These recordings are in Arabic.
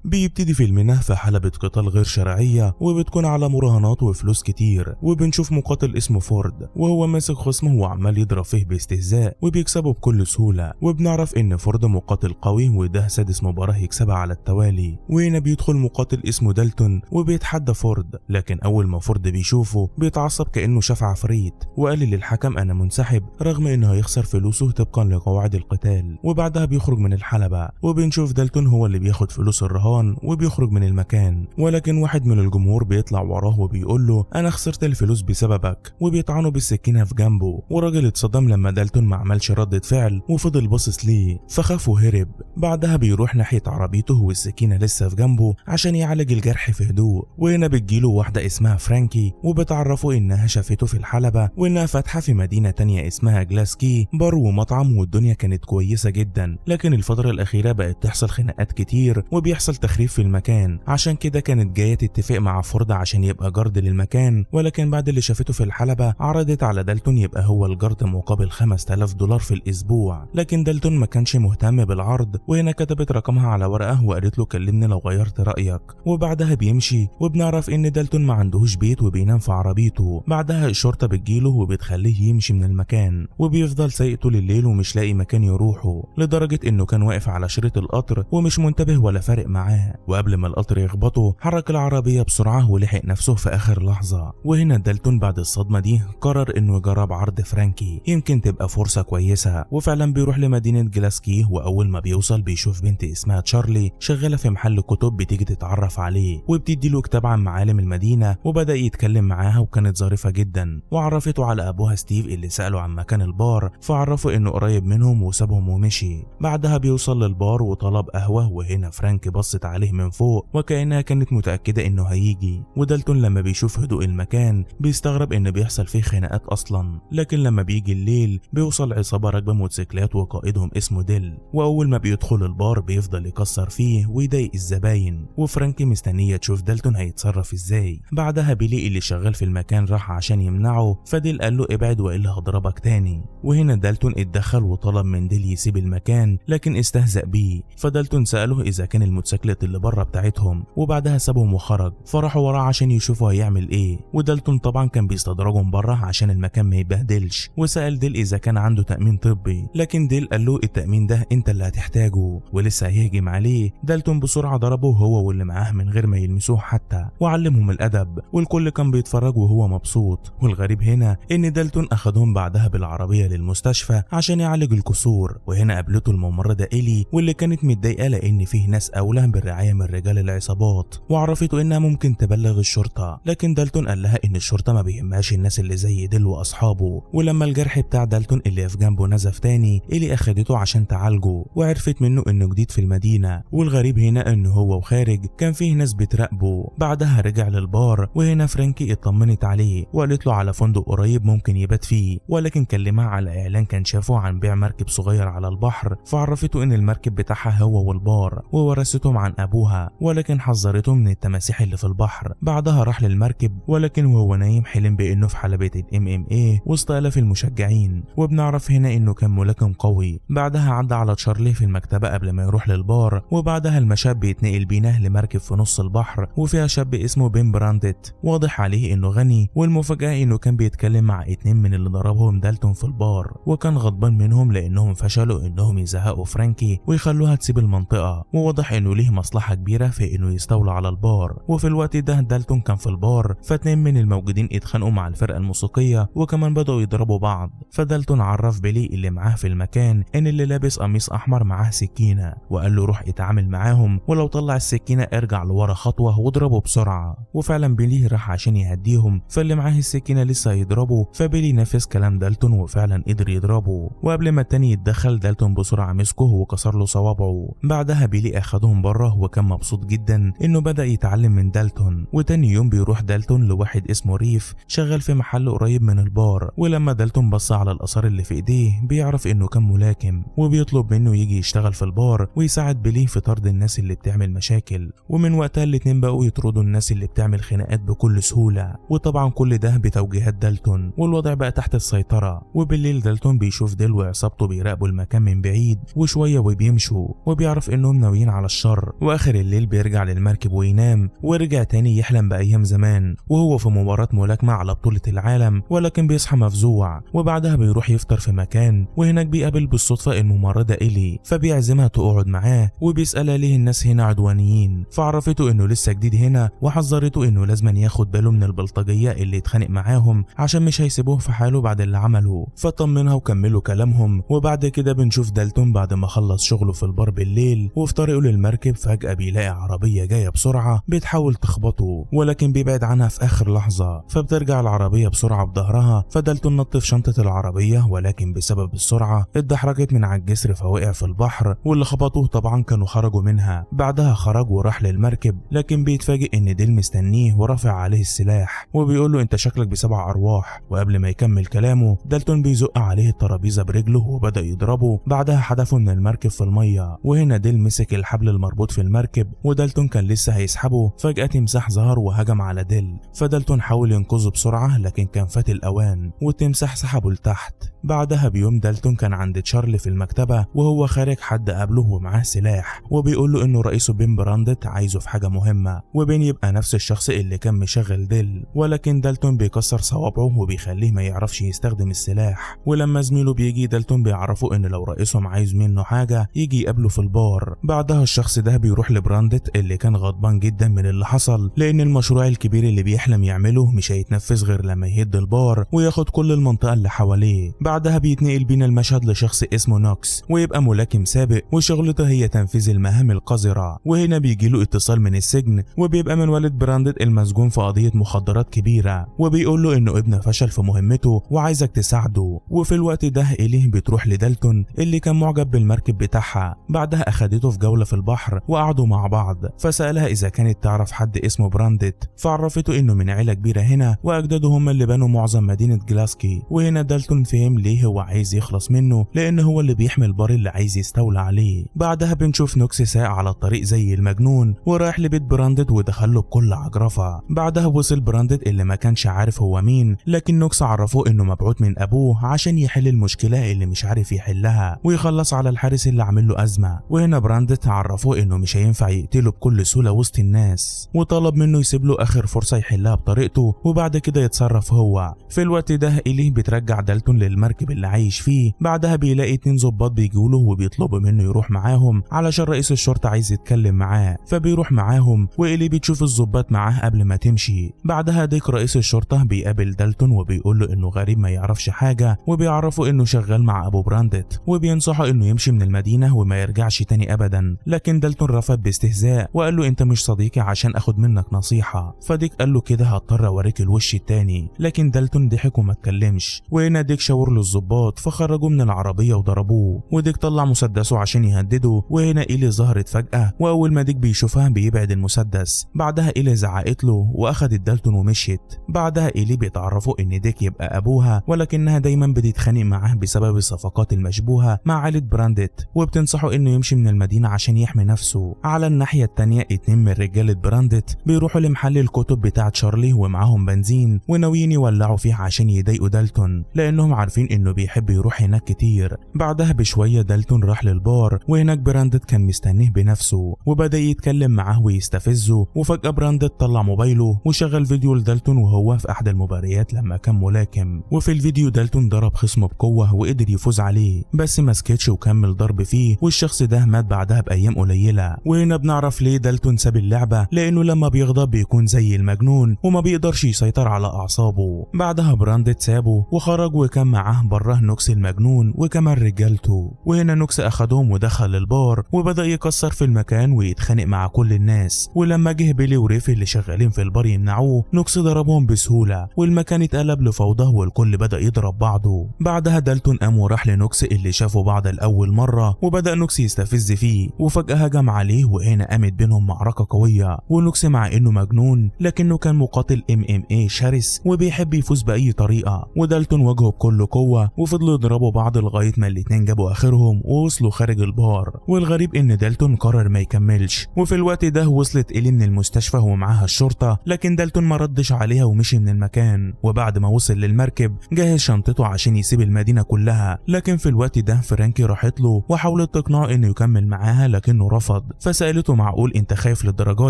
بيبتدي فيلمنا في حلبة قتال غير شرعية وبتكون على مراهنات وفلوس كتير، وبنشوف مقاتل اسمه فورد وهو ماسك خصمه وعمال يضرب فيه باستهزاء وبيكسبه بكل سهولة، وبنعرف ان فورد مقاتل قوي وده سادس مباراة يكسبها على التوالي. وهنا بيدخل مقاتل اسمه دالتون وبيتحدى فورد، لكن اول ما فورد بيشوفه بيتعصب كأنه شاف عفريت وقال للحكم انا منسحب، رغم انه هيخسر فلوسه طبقا لقواعد القتال. وبعدها بيخرج من الحلبة وبنشوف دالتون هو اللي بياخد فلوس الرهان وبيخرج من المكان، ولكن واحد من الجمهور بيطلع وراه وبيقول له انا خسرت الفلوس بسببك، وبيطعنه بالسكينة في جنبه. وراجل اتصدم لما دالتون ما عملش ردة فعل وفضل باصص ليه فخاف وهرب. بعدها بيروح ناحية عربيته والسكينة لسه في جنبه عشان يعالج الجرح في هدوء. وهنا بتجيله واحدة اسمها فرانكي وبتعرفه انها شافته في الحلبة وانها فاتحة في مدينة تانية اسمها جلاسكي بار ومطعم، والدنيا كانت كويسة جدا، لكن الفترة الأخيرة بقت تحصل خناقات كتير وبيحصل تخريب في المكان، عشان كده كانت جاية تتفق مع فورد عشان يبقى جارد للمكان. ولكن بعد اللي شافته في الحلبة عرضت على دالتون يبقى هو الجارد مقابل $5000 في الأسبوع، لكن دالتون ما كانش مهتم بالعرض. وهنا كتبت رقمها على ورقة وقالت له كلمني لو غيرت رأيك، وبعدها بيمشي. وبنعرف ان دالتون ما عندهوش بيت وبينام في عربيته. بعدها الشرطة بتجيله وبتخليه يمشي من المكان، وبيفضل سايق طول الليل ومش لاقي مكان يروحه، لدرجة انه كان واقف على شريط القطر ومش منتبه ولا فارق معاه. وقبل ما القطر يخبطه حرك العربية بسرعة ولحق نفسه في اخر لحظة. وهنا دالتون بعد الصدمة دي قرر انه يجرب عرض فرانكي، يمكن تبقى فرصة كويسة. وفعلا بيروح لمدينة جلاسكي، واول ما بيوصل بيشوف بنت اسمها تشارلي شغالة في محل كتب بتيجي تتعرف عليه، وبتدي له كتاب عن معالم المدينة، وبدأ يتكلم معاها وكانت ظريفة جدا. وعرفته على ابوها ستيف اللي سأله عن مكان البار، فعرفه انه قريب منهم وسابهم ومشي. بعدها بيوصل للبار وطلب قهوة، وهنا فرانك بصت عليه من فوق وكأنها كانت متأكدة انه هيجي. ودالتون لما بيشوف هدوء المكان بيستغرب ان بيحصل فيه خناقات اصلا، لكن لما بيجي الليل بيوصل عصابة راكبة موتوسيكلات وقائدهم اسمه ديل، واول ما بيدخل البار بيفضل يكسر فيه ويضايق الزباين. وفرانك مستنية تشوف دالتون هيتصرف ازاي. بعدها بيلي اللي شغال في المكان راح عشان يمنعه، فديل قال له ابعد والا هضربك تاني. وهنا دالتون اتدخل وطلب من ديل يسيب المكان، لكن استهزأ بيه. فدالتون سأله اذا كان الموتوسيكلات اللي بره بتاعتهم، وبعدها سابهم وخرج. فراحوا وراه عشان يشوفوا هيعمل ايه، ودالتون طبعا كان بيستدرجهم بره عشان المكان ما يبهدلش. وسأل ديل اذا كان عنده تأمين طبي، لكن ديل قال له التأمين ده انت اللي هتحتاجه. ولسه هيهجم عليه، دالتون بسرعة ضربه هو واللي معاه من غير ما يلمسوه حتى، وعلمهم الأدب، والكل كان بيتفرج وهو مبسوط. والغريب هنا ان دالتون اخدهم بعدها بالعربية للمستشفى عشان يعالج الكسور. وهنا قابلته الممرضة إيلي واللي كانت متضايقة لان فيه ناس اولى بالرعاية من رجال العصابات، وعرفته انها ممكن تبلغ الشرطة، لكن دالتون قال لها ان الشرطة ما بيهمهاش الناس اللي زي ديل واصحابه. ولما الجرح بتاع دالتون اللي في جنبه نزف تاني، إيلي اخدته عشان تعالجه، وعرفت منه انه جديد في المدينة. والغريب هنا انه هو وخارج كان فيه ناس بتراقبه. بعدها رجع للبار، وهنا فرانكي اطمنت عليه وقالت له على فندق قريب ممكن يبات فيه، ولكن كلمها على اعلان كان شافه عن بيع مركب صغير على البحر، فعرفته ان المركب بتاعها هو والبار، وورثتهم عن ابوها، ولكن حذرته من التماسيح اللي في البحر. بعدها راح للمركب، ولكن وهو نايم حلم بانه في حلبة MMA وسط آلاف المشجعين، وبنعرف هنا انه كان ملاكم قوي. بعدها عدى على تشارلي في المكتبة قبل ما يروح للبار، وبعدها المشاب بيتنقل بينا لمركب في نص البحر وفيها شاب اسمه بين براندت، واضح عليه انه غني. والمفاجأة انه كان بيتكلم مع 2 من اللي ضربهم دالتون في البار، وكان غضبان منهم لانهم فشلوا انهم يزهقوا فرانكي ويخلوها تسيب المنطقة، وواضح انه ليه مصلحة كبيرة في انه يستولى على البار. وفي الوقت ده دالتون كان في البار، ف2 من الموجودين اتخانقوا مع الفرقة الموسيقية وكمان بدأوا يضربوا بعض. فدالتون عرف بيلي اللي معاه في المكان ان اللي لابس قميص احمر معاه سكينة، وقال له روح اتعامل معاهم، ولو طلع السكينة ارجع لورا خطوة واضربه بسرعة. وفعلا بيلي راح عشان يهديهم، فاللي معاه السكينة لسه يضربه، فبيلي نفذ كلام دالتون وفعلا قدر يضربه. وقبل ما التاني يتدخل دالتون بسرعة مسكه وكسر له صوابعه. بعدها بيلي اخدهم بره وكان مبسوط جدا انه بدأ يتعلم من دالتون. وتاني يوم بيروح دالتون لواحد اسمه ريف شغال في محل قريب من البار، ولما دالتون بص على الآثار اللي في ايديه بيعرف انه كان ملاكم، وبيطلب منه يجي يشتغل في البار ويساعد بيلي في طرد الناس اللي بتعمل مشاكل. ومن وقتها الاتنين بقوا يطردوا الناس اللي بتعمل خناقات بكل سهولة، وطبعا كل ده بتوجيهات دالتون، والوضع بقى تحت السيطرة. وبالليل دالتون بيشوف ديل وعصابته بيراقبوا المكان من بعيد وشوية وبيمشوا، وبيعرف انهم ناويين على الشر. البار. واخر الليل بيرجع للمركب وينام، ورجع تاني يحلم بايام زمان وهو في مباراة ملاكمة على بطولة العالم، ولكن بيصحى مفزوع. وبعدها بيروح يفطر في مكان، وهناك بيقابل بالصدفة الممرضة إيلي، فبيعزمها تقعد معاه وبيسألها ليه الناس هنا عدوانيين، فعرفته انه لسه جديد هنا وحذرته انه لازم ياخد باله من البلطجية اللي اتخانق معاهم عشان مش هيسيبوه في حاله بعد اللي عمله. فطمنها وكملوا كلامهم. وبعد كده بنشوف دالتون بعد ما خلص شغله في البار بالليل وفي طريقه للمركب فجأة بيلاقي عربية جاية بسرعة بتحاول تخبطه، ولكن بيبعد عنها في آخر لحظة، فبترجع العربية بسرعة بظهرها. فدالتون نط في شنطة العربية، ولكن بسبب السرعة اتدحرجت من على الجسر فوقع في البحر، واللي خبطوه طبعا كانوا خرجوا منها. بعدها خرج وراح للمركب، لكن بيتفاجئ ان ديل مستنيه ورافع عليه السلاح وبيقول له انت شكلك ب7 أرواح. وقبل ما يكمل كلامه دالتون بيزق عليه الترابيزة برجله وبدأ يضربه. بعدها حدفه من المركب في المية، وهنا ديل مسك الحبل المربوط في المركب ودالتون كان لسه هيسحبه. فجأة تمساح ظهر وهجم على ديل، فدالتون حاول ينقذه بسرعة لكن كان فات الأوان والتمساح سحبه لتحت. بعدها بيوم دالتون كان عند تشارلي في المكتبة وهو خارج، حد قابله ومعاه سلاح وبيقول له انه رئيسه بين براندت عايزه في حاجة مهمة، وبين يبقى نفس الشخص اللي كان مشغل ديل. ولكن دالتون بيكسر صوابعه وبيخليه ما يعرفش يستخدم السلاح. ولما زميله بيجي دالتون بيعرفه ان لو رئيسهم عايز منه حاجة يجي يقابله في البار. بعدها الشخص ده بيروح لبراندت اللي كان غضبان جدا من اللي حصل، لان المشروع الكبير اللي بيحلم يعمله مش هيتنفذ غير لما يهد البار وياخد كل المنطقة اللي حواليه. بعدها بيتنقل بينا المشهد لشخص اسمه نوكس، ويبقى ملاكم سابق وشغلته هي تنفيذ المهام القذرة. وهنا بيجيله اتصال من السجن، وبيبقى من والد براندت المسجون في قضية مخدرات كبيرة، وبيقول له انه ابنه فشل في مهمته وعايزك تساعده. وفي الوقت ده إيلي بتروح لدالتون اللي كان معجب بالمركب بتاعها. بعدها اخدته في جولة في البحر وقعدوا مع بعض، فسألها اذا كانت تعرف حد اسمه براندت، فعرفته انه من عيلة كبيرة هنا واجداده هم اللي بنوا معظم مدينة جلاسكي. وهنا دالتون فهم ليه هو عايز يخلص منه، لان هو اللي بيحمي البار اللي عايز يستولى عليه. بعدها بنشوف نوكس ساق على الطريق زي المجنون ورايح لبيت براندت ودخله بكل عجرفة. بعدها وصل براندت اللي ما كانش عارف هو مين، لكن نوكس عرفه انه مبعوث من ابوه عشان يحل المشكلة اللي مش عارف يحلها ويخلص على الحارس اللي عامل له ازمة. وهنا براندت عرفه انه مش هينفع يقتله بكل سهولة وسط الناس، وطلب منه يسيب له اخر فرصة يحلها بطريقته وبعد كده يتصرف هو. في الوقت ده إيلي بترجع دالتون للمركب اللي عايش فيه. بعدها بيلاقي 2 ضباط بيجوله وبيطلبوا منه يروح معاهم علشان رئيس الشرطة عايز يتكلم معاه، فبيروح معاهم. وإيلي بتشوف الضباط معاه قبل ما تمشي. بعدها ديك رئيس الشرطة بيقابل دالتون وبيقول له انه غريب ما يعرفش حاجة، وبيعرفه انه شغال مع ابو براندت، وبينصحه انه يمشي من المدينة وما يرجعش تاني ابدا. لكن دالتون رفض باستهزاء وقال له انت مش صديقي عشان اخد منك نصيحة. فديك قال له كده هضطر اوريك الوش التاني، لكن دالتون ضحك وما اتكلمش. وهنا ديك شاور له الضباط فخرجوا من العربية وضربوه، وديك طلع مسدسه عشان يهدده. وهنا إيلي ظهرت فجأة، واول ما ديك بيشوفها بيبعد المسدس. بعدها إيلي زعقت له واخدت دالتون ومشيت. بعدها إيلي بيتعرفوا ان ديك يبقى ابوها، ولكنها دايما بتتخانق معاه بسبب الصفقات المشبوهة مع عائلة براندت، وبتنصحه انه يمشي من المدينة عشان يحمي نفسه. على الناحية التانية 2 من رجالة براندت بيروحوا لمحل الكتب بتاع تشارلي ومعاهم بنزين وناويين يولعوا فيه عشان يضايقوا دالتون، لانهم عارفين انه بيحب يروح هناك كتير. بعدها بشوية دالتون راح للبار، وهناك براندت كان مستنيه بنفسه وبدأ يتكلم معاه ويستفزه. وفجأة براندت طلع موبايله وشغل فيديو لدالتون وهو في احدى المباريات لما كان ملاكم. وفي الفيديو دالتون ضرب خصمه بقوة وقدر يفوز عليه، بس ما سكتش وكمل ضرب فيه، والشخص ده مات بعدها بأيام قليلة. وهنا بنعرف ليه دالتون ساب اللعبة، لانه لما بيغضب بيكون زي المجنون وما بيقدرش يسيطر على اعصابه. بعدها براندت سابه وخرج، وكان معاه بره نوكس المجنون وكمان رجالته. وهنا نوكس اخدهم ودخل البار وبدأ يكسر في المكان ويتخانق مع كل الناس. ولما جه بيلي وريفي اللي شغالين في البار يمنعوه، نوكس ضربهم بسهولة والمكان اتقلب لفوضى والكل بدأ يضرب بعضه. بعدها دالتون قام وراح لنوكس اللي شافه بعض الأول مرة، وبدأ نوكس يستفز فيه وفجأة هجم عليه. وهنا قامت بينهم معركة قوية، ونوكس مع انه مجنون لكنه كان مقاتل MMA شرس وبيحب يفوز بأي طريقة. ودالتون واجهه بكل قوة وفضلوا يضربوا بعض لغاية ما الاتنين جابوا آخرهم ووصلوا خارج البار. والغريب ان دالتون قرر ما يكملش. وفي الوقت ده وصلت إيلي من المستشفى ومعاها الشرطة، لكن دالتون ما ردش عليها ومشي من المكان. وبعد ما وصل للمركب جهز شنطته عشان يسيب المدينة كلها، لكن في الوقت ده فرانكي راحت له وحاولت تقنعه انه يكمل معاها لكنه رفض. المواصلات، فسألته معقول انت خايف للدرجة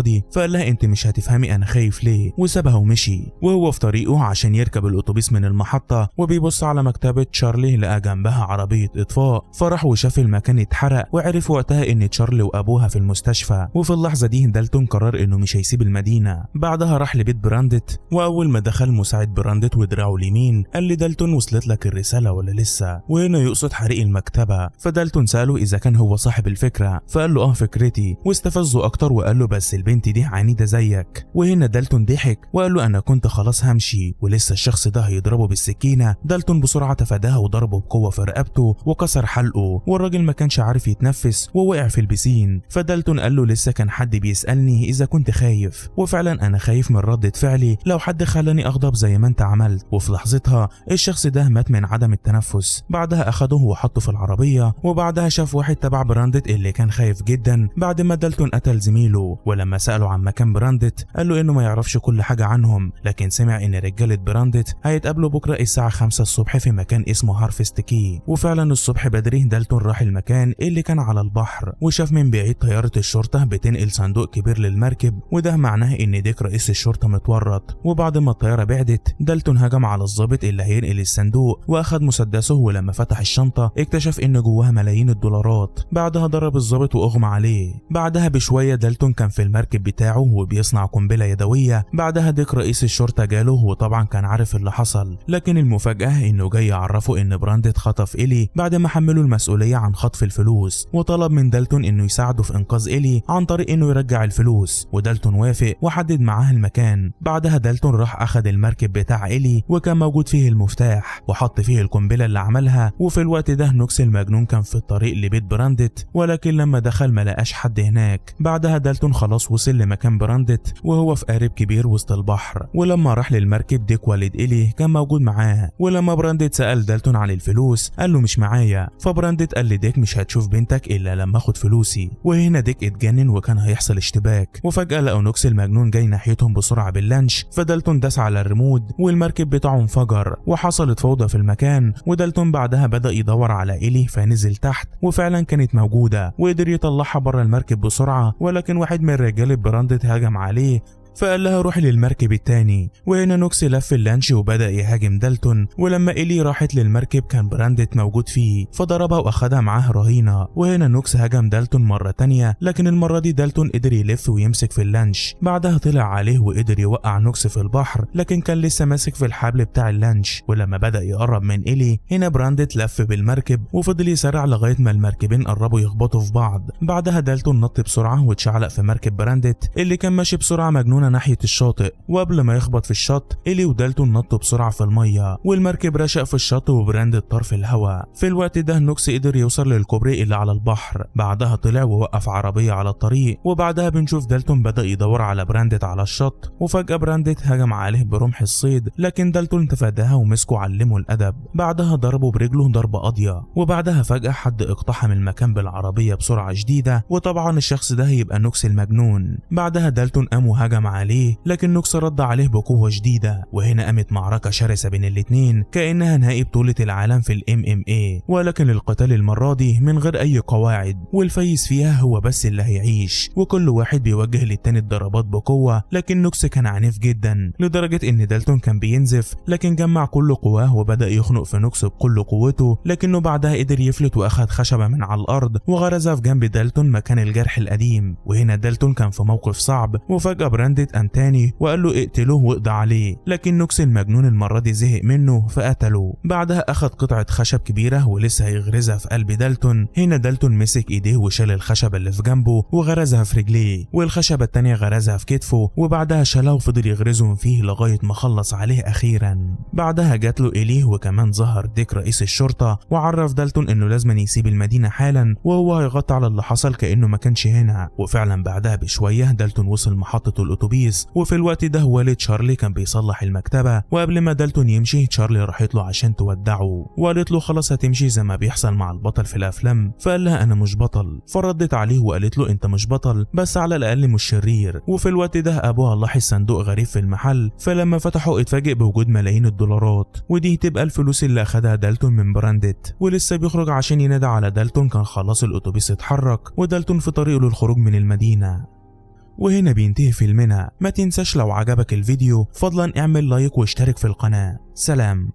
دي؟ فقال لها انت مش هتفهمي انا خايف ليه، وسابها ومشي. وهو في طريقه عشان يركب الاتوبيس من المحطة وبيبص على مكتبة تشارلي لقى جنبها عربية اطفاء، فراح وشاف المكان اتحرق وعرف وقتها ان تشارلي وابوها في المستشفى. وفي اللحظة دي دالتون قرر انه مش هيسيب المدينة. بعدها راح لبيت براندت، واول ما دخل مساعد براندت ودراعه اليمين قال لي دالتون وصلت لك الرسالة ولا لسه؟ وهنا يقصد حريق المكتبة. فدالتون سأله اذا كان هو صاحب الفكرة، فقال له فكرتي، واستفزه اكتر وقال له بس البنت دي عنيدة زيك. وهنا دالتون ضحك وقال له انا كنت خلاص همشي ولسه الشخص ده هيضربه بالسكينة. دالتون بسرعة تفاداها وضربه بقوة في رقبته وكسر حلقه، والراجل ما كانش عارف يتنفس ووقع في البسين. فدالتون قال له لسه كان حد بيسألني اذا كنت خايف، وفعلا انا خايف من ردة فعلي لو حد خلاني اغضب زي ما انت عملت. وفي لحظتها الشخص ده مات من عدم التنفس. بعدها اخده وحطه في العربية، وبعدها شاف واحد تبع براندت اللي كان خايف جدا بعد ما دالتون قتل زميله. ولما سأله عن مكان براندت قال له انه ما يعرفش كل حاجة عنهم، لكن سمع ان رجالة براندت هيتقابلوا بكرة الساعة 5 الصبح في مكان اسمه هارفست كي. وفعلا الصبح بدري دالتون راح المكان اللي كان على البحر، وشاف من بعيد طيارة الشرطة بتنقل صندوق كبير للمركب، وده معناه ان ديك رئيس الشرطة متورط. وبعد ما الطيارة بعدت دالتون هجم على الضابط اللي هينقل الصندوق واخد مسدسه، ولما فتح الشنطة اكتشف ان جواها ملايين الدولارات. بعدها ضرب الضابط واغمى عليه. بعدها بشوية دالتون كان في المركب بتاعه وبيصنع قنبلة يدوية. بعدها ديك رئيس الشرطة جاله، وطبعا كان عارف اللي حصل، لكن المفاجأة انه جاي يعرفه ان براندت خطف إيلي بعد ما حمله المسؤولية عن خطف الفلوس، وطلب من دالتون انه يساعده في انقاذ إيلي عن طريق انه يرجع الفلوس. ودالتون وافق وحدد معاه المكان. بعدها دالتون راح اخد المركب بتاع إيلي وكان موجود فيه المفتاح وحط فيه القنبلة اللي عملها. وفي الوقت ده نوكس المجنون كان في الطريق لبيت براندت، ولكن لما دخل ما لقاش حد هناك. بعدها دالتون خلاص وصل لمكان براندت وهو في قارب كبير وسط البحر. ولما راح للمركب ديك والد إيلي كان موجود معاه. ولما براندت سأل دالتون عن الفلوس قال له مش معايا. فبراندت قال لديك مش هتشوف بنتك الا لما اخد فلوسي. وهنا ديك اتجنن وكان هيحصل اشتباك، وفجأة لقوا نوكس المجنون جاي ناحيتهم بسرعة باللانش. فدالتون داس على الريموت والمركب بتاعه انفجر وحصلت فوضى في المكان. ودالتون بعدها بدأ يدور على إيلي فنزل تحت، وفعلا كانت موجودة وقدر يطلعها بره المركب بسرعة. ولكن واحد من رجال براندت هجم عليه فقال لها روحي للمركب التاني. وهنا نوكس لف اللانش وبدأ يهاجم دالتون. ولما إيلي راحت للمركب كان براندت موجود فيه فضربها واخدها معاه رهينة. وهنا نوكس هاجم دالتون مرة تانية، لكن المرة دي دالتون قدر يلف ويمسك في اللانش. بعدها طلع عليه وقدر يوقع نوكس في البحر، لكن كان لسه ماسك في الحبل بتاع اللانش. ولما بدأ يقرب من إيلي هنا براندت لف بالمركب وفضل يسرع لغاية ما المركبين قربوا يخبطوا في بعض. بعدها دالتون نط بسرعة واتشعلق في مركب براندت اللي كان ماشي بسرعة مجنونة ناحية الشاطئ. وقبل ما يخبط في الشط إيلي ودالتون نطوا بسرعة في المية، والمركب رشق في الشط وبراندت طار في الهواء. في الوقت ده نوكس قدر يوصل للكوبري اللي على البحر. بعدها طلع ووقف عربية على الطريق. وبعدها بنشوف دالتون بدأ يدور على براندت على الشط، وفجأة براندت هجم عليه برمح الصيد، لكن دالتون تفاداها ومسكه علمه الأدب. بعدها ضربه برجله ضربة قاضية. وبعدها فجأة حد اقتحم المكان بالعربية بسرعة شديدة، وطبعا الشخص ده هيبقى نوكس المجنون. بعدها دالتون قام وهجم عليه، لكن نوكس رد عليه بقوة شديدة. وهنا قامت معركة شرسة بين الاتنين كأنها نهائي بطولة العالم في MMA، ولكن القتال المرة دي من غير أي قواعد، والفايز فيها هو بس اللي هيعيش. وكل واحد بيوجه للتاني الضربات بقوة، لكن نوكس كان عنيف جدا لدرجة إن دالتون كان بينزف، لكن جمع كل قواه وبدأ يخنق في نوكس بكل قوته. لكنه بعدها قدر يفلت وأخد خشبة من على الأرض وغرزها في جنب دالتون مكان الجرح القديم. وهنا دالتون كان في موقف صعب، وفجأة براندت قام تاني وقال له اقتلوه واقضى عليه، لكن نوكس المجنون المرة دي زهق منه فقتله. بعدها أخد قطعة خشب كبيرة ولسه هيغرزها في قلب دالتون. هنا دالتون مسك ايديه وشال الخشبة اللي في جنبه وغرزها في رجليه، والخشبة التانية غرزها في كتفه، وبعدها شالها وفضل يغرزهم فيه لغاية ما خلص عليه أخيرا. بعدها جات له إيليه، وكمان ظهر ديك رئيس الشرطة وعرف دالتون إنه لازم يسيب المدينة حالا وهو هيغطي على اللي حصل كأنه ما كانش هنا. وفعلا بعدها بشوية دالتون وصل محطة الأتوبيس الاتوبيس. وفي الوقت ده والد شارلي كان بيصلح المكتبة، وقبل ما دالتون يمشي شارلي راحت له عشان تودعه وقالت له خلاص هتمشي زي ما بيحصل مع البطل في الافلام. فقال لها انا مش بطل، فردت عليه وقالت له انت مش بطل بس على الاقل مش شرير. وفي الوقت ده ابوها لاحظ صندوق غريب في المحل، فلما فتحه اتفاجئ بوجود ملايين الدولارات، ودي تبقى الفلوس اللي اخدها دالتون من براندت. ولسه بيخرج عشان ينادى على دالتون كان خلاص الاتوبيس اتحرك ودالتون في طريقه للخروج من المدينة. وهنا بينتهي فيلمنا. ما تنساش لو عجبك الفيديو فضلا اعمل لايك واشترك في القناة. سلام.